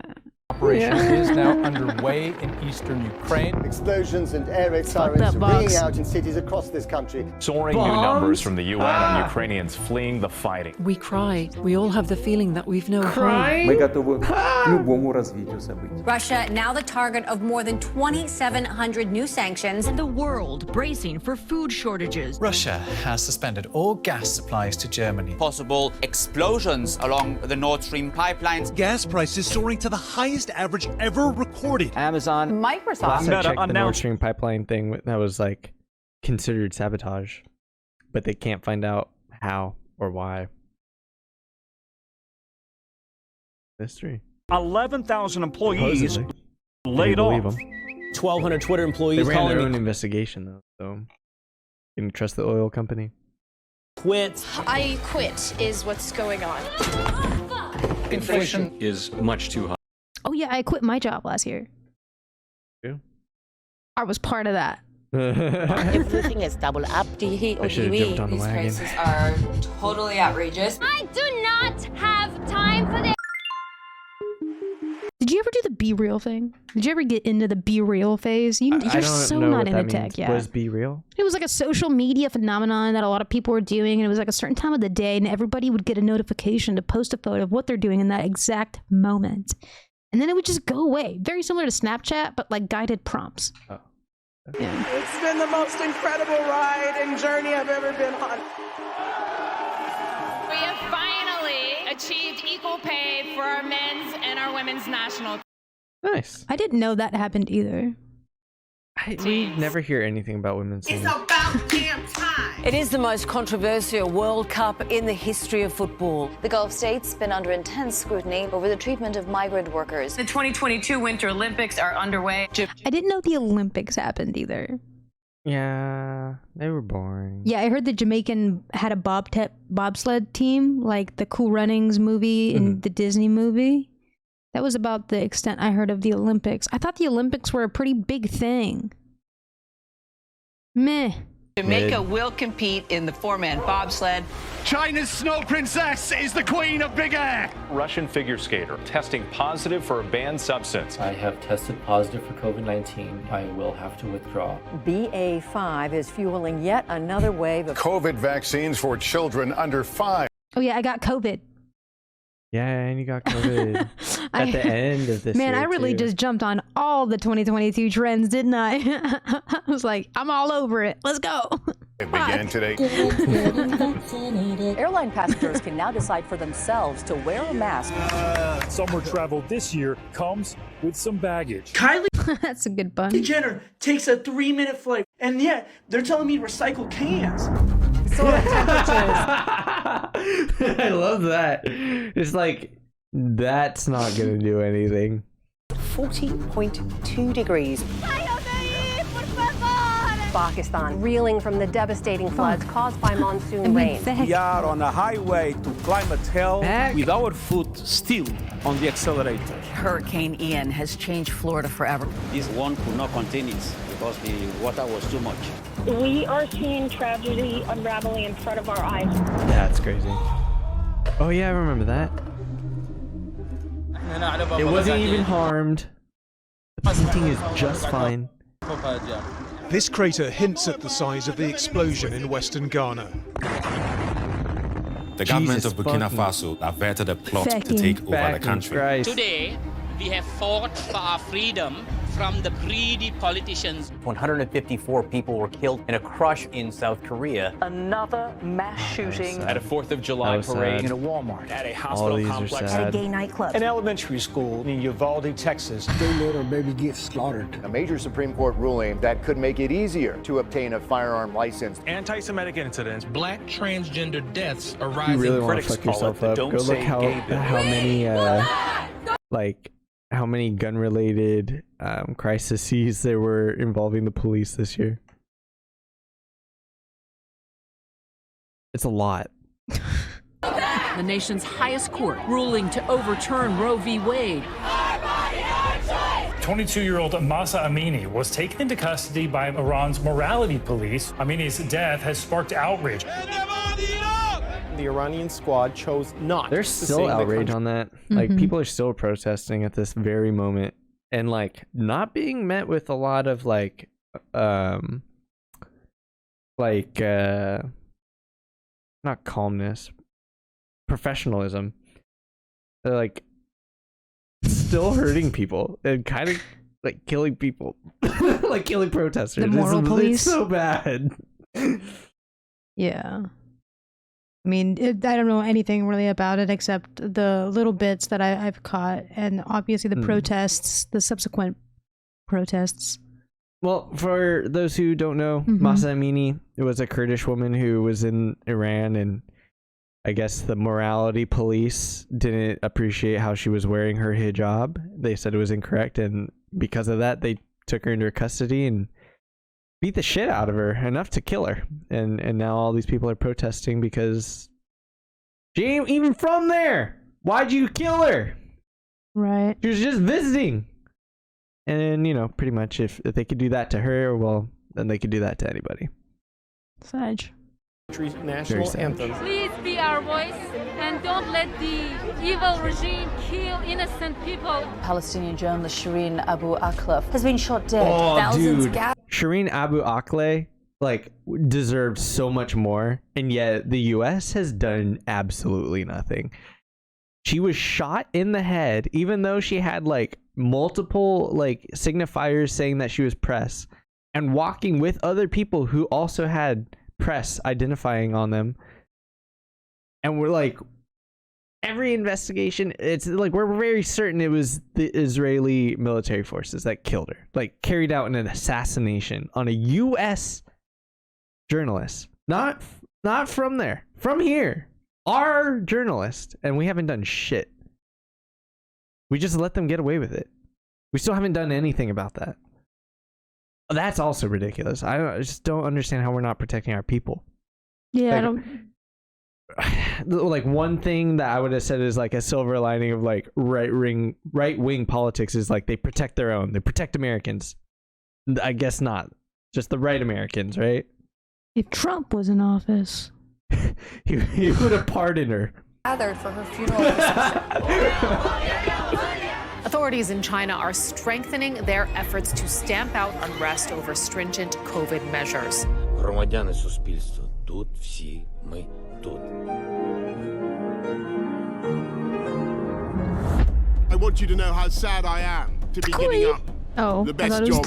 operation is now underway in eastern Ukraine. Explosions and air raid sirens are ringing out in cities across this country. Soaring new numbers from the UN on Ukrainians fleeing the fighting. We cry. We all have the feeling that we've no home. Russia now the target of more than 2,700 new sanctions. And the world bracing for food shortages. Russia has suspended all gas supplies to Germany. Possible explosions along the Nord Stream pipelines. Gas prices soaring to the highest average ever recorded. Amazon, Microsoft. Last I checked, the Nord Stream pipeline thing that was considered sabotage, but they can't find out how or why. Mystery. 11,000 employees laid off. 1,200 Twitter employees they ran calling their own investigation though, so didn't trust the oil company. Quit. I quit is what's going on. Inflation is much too high. Oh yeah, I quit my job last year. Yeah. I was part of that. Everything is double up. I should have jumped on the wagon. These prices are totally outrageous. I do not have time for this. Did you ever do the Be Real thing? Did you ever get into the Be Real phase? You're so not into tech. Yeah. Was Be Real? It was like a social media phenomenon that a lot of people were doing, and it was like a certain time of the day, and everybody would get a notification to post a photo of what they're doing in that exact moment. And then it would just go away. Very similar to Snapchat, but like guided prompts. Oh. Yeah. It's been the most incredible ride and journey I've ever been on. We have finally achieved equal pay for our men's and our women's national. Nice. I didn't know that happened either. We never hear anything about women's It's teams. about damn time. It is the most controversial World Cup in the history of football. The Gulf states been under intense scrutiny over the treatment of migrant workers. The 2022 Winter Olympics are underway. I didn't know the Olympics happened either. Yeah, they were boring. Yeah, I heard the Jamaican had a bobsled team, like the Cool Runnings movie and the Disney movie. That was about the extent I heard of the Olympics. I thought the Olympics were a pretty big thing. Meh. Jamaica will compete in the four-man bobsled. China's snow princess is the queen of big air. Russian figure skater testing positive for a banned substance. I have tested positive for COVID-19. I will have to withdraw. BA5 is fueling yet another wave of COVID vaccines for children under 5. Oh yeah, I got COVID. Yeah, and you got COVID at the end of this Man, year, I really too. just jumped on all the 2022 trends, didn't I? I was like, I'm all over it. Let's go. It began today. Airline passengers can now decide for themselves to wear a mask. Summer travel this year comes with some baggage. Kylie That's a good pun. Jenner takes a 3-minute flight, and yet they're telling me to recycle cans. I love that. It's like, that's not going to do anything. 40.2 degrees. Pakistan reeling from the devastating floods caused by monsoon rain. We are on a highway to climate hell with our foot still on the accelerator. Hurricane Ian has changed Florida forever. This one could not continue because the water was too much. We are seeing tragedy unraveling in front of our eyes. That's crazy. Oh yeah, I remember that. It wasn't even harmed. The painting is just fine. This crater hints at the size of the explosion in western Ghana. The government of Burkina Faso averted a plot to take over the country. Today, we have fought for our freedom from the greedy politicians. 154 people were killed in a crush in South Korea. Another mass shooting At a 4th of July parade. In a Walmart. At a hospital complex. at a gay nightclub. An elementary school in Uvalde, Texas. They let our baby get slaughtered. A major Supreme Court ruling that could make it easier to obtain a firearm license. Anti-Semitic incidents, black transgender deaths are You rising. really want to fuck yourself up? Go look how many how many gun-related crises there were involving the police this year. It's a lot. The nation's highest court ruling to overturn Roe v. Wade. 22-year-old Mahsa Amini was taken into custody by Iran's morality police. Amini's death has sparked outrage. The Iranian squad chose not. There's still outrage on that. Like, people are still protesting at this very moment, and like not being met with a lot of not calmness, professionalism. They're like still hurting people and kind of like killing people, like killing protesters. The moral police. It's so bad. Yeah. I mean, I don't know anything really about it except the little bits that I've caught, and obviously the protests, the subsequent protests. Well, for those who don't know, Mahsa Amini was a Kurdish woman who was in Iran, and I guess the morality police didn't appreciate how she was wearing her hijab. They said it was incorrect, and because of that, they took her into custody and beat the shit out of her, enough to kill her. And now all these people are protesting because she ain't even from there. Why'd you kill her? Right. She was just visiting. And, you know, pretty much if they could do that to her, well, then they could do that to anybody. Sage. national anthem. Please be our voice and don't let the evil regime kill innocent people. Palestinian journalist Shireen Abu Akleh has been shot dead. Oh, dude. Shireen Abu Akleh, like, deserved so much more, and yet the U.S. has done absolutely nothing. She was shot in the head, even though she had, like, multiple, like, signifiers saying that she was press, and walking with other people who also had press identifying on them. And we're like, every investigation, it's like we're very certain it was the Israeli military forces that killed her, like carried out an assassination on a U.S. journalist, not from there, from here, our journalist, and we haven't done shit. We just let them get away with it. We still haven't done anything about that. That's also ridiculous. I just don't understand how we're not protecting our people. Yeah, like, I don't. Like, one thing that I would have said is like a silver lining of like right wing politics is like they protect their own. They protect Americans. I guess not. Just the right Americans, right? If Trump was in office, he would have pardoned her. Gathered for her funeral procession. Authorities in China are strengthening their efforts to stamp out unrest over stringent COVID measures. Громадяни суспільства, тут всі ми тут. I want you to know how sad I am to be giving up the best job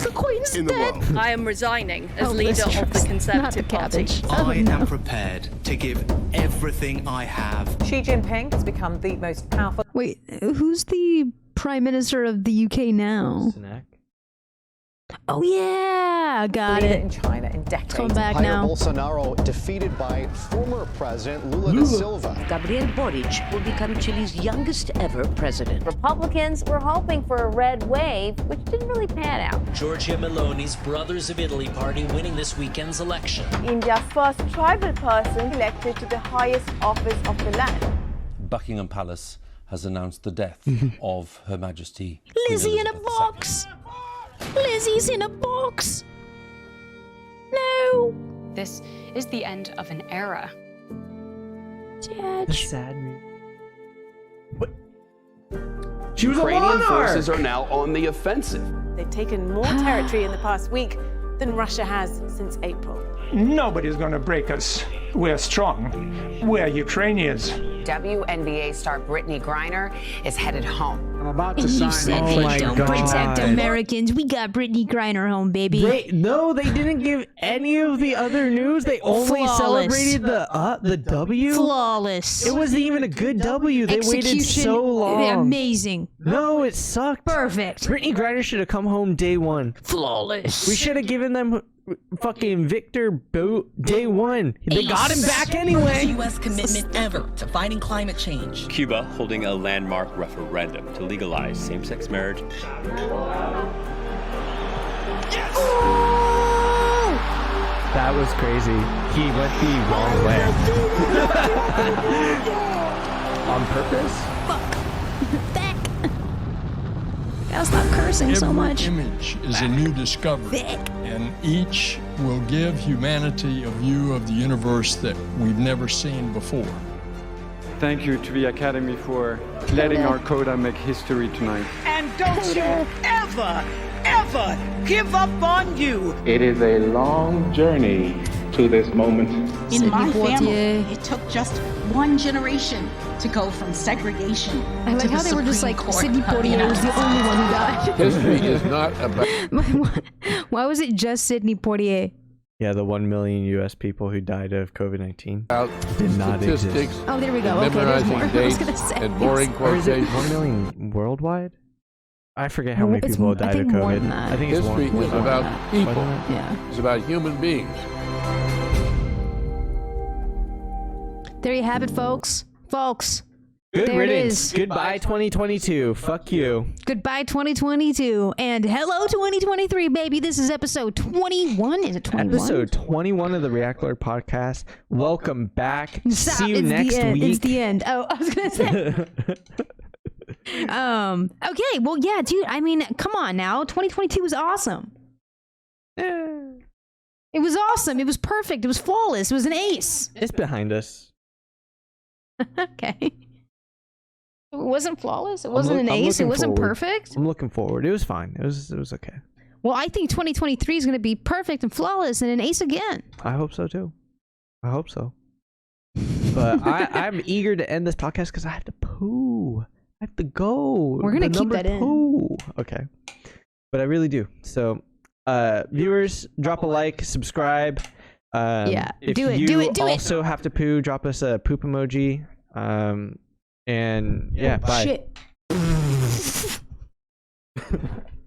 in the world. I am resigning as leader of the Conservative Party. I am prepared to give everything I have. Xi Jinping has become the most powerful. Wait, who's the Prime Minister of the UK now? Sneako. Oh yeah, got it. In China in decades. Come back now. Bolsonaro defeated by former President Lula da Silva. Gabriel Boric will become Chile's youngest ever president. Republicans were hoping for a red wave, which didn't really pan out. Giorgia Meloni's Brothers of Italy party winning this weekend's election. India's first tribal person elected to the highest office of the land. Buckingham Palace has announced the death of Her Majesty Lizzie in a box. Lizzie's in a box. No. This is the end of an era. The sad news. What? She was Ukrainian forces are now on the offensive. They've taken more territory in the past week than Russia has since April. Nobody's going to break us. We're strong. We're Ukrainians. WNBA star Brittany Griner is headed home. I'm about to sign. You said they don't protect Americans. We got Brittany Griner home, baby. They didn't give any of the other news. They only celebrated the W. Flawless. It wasn't even a good W. They waited so long. Amazing. No, it sucked. Perfect. Brittany Griner should have come home day one. Flawless. We should have given them fucking Victor Boot day one. They got him back anyway. U.S. commitment ever to fighting climate change. Cuba holding a landmark referendum to legalize same-sex marriage. Yes! That was crazy. He went the wrong way. On purpose? Fuck. Back. Gotta stop cursing so much. Every image is a new discovery, and each will give humanity a view of the universe that we've never seen before. Thank you to the Academy for letting our coda make history tonight. And don't you ever give up on you. It is a long journey to this moment. In my family, it took just one generation to go from segregation. I like how they were just like, Sidney Poitier was the only one who died. History is not about... Why was it just Sidney Poitier? Yeah, the 1 million U.S. people who died of COVID-19 did not exist. Oh, there we go. Okay, there's more. I was gonna say. And boring quotations. 1 million worldwide? I forget how many people died of COVID. I think it's history is about people. Yeah. It's about human beings. There you have it, folks. Good there riddance. It is. Goodbye 2022. Fuck you. Goodbye 2022. And hello 2023, baby. This is episode 21. Is it 21? Episode 21 of the Reactlord podcast. Welcome back. Stop. See you next week. It's the end. Oh, I was going to say. Okay. Well, yeah, dude. I mean, come on now. 2022 is awesome. It was awesome. It was perfect. It was flawless. It was an ace. It's behind us. Okay. It wasn't flawless. It wasn't an ace. It wasn't perfect. I'm looking forward. It was fine. It was okay. Well, I think 2023 is going to be perfect and flawless and an ace again. I hope so too. I hope so. But I'm eager to end this podcast because I have to poo. I have to go. We're going to keep that in. Okay. But I really do. So, viewers, drop a like, subscribe. Yeah, if do it. you also have to poo, drop us a poop emoji. And yeah, bye. Shit.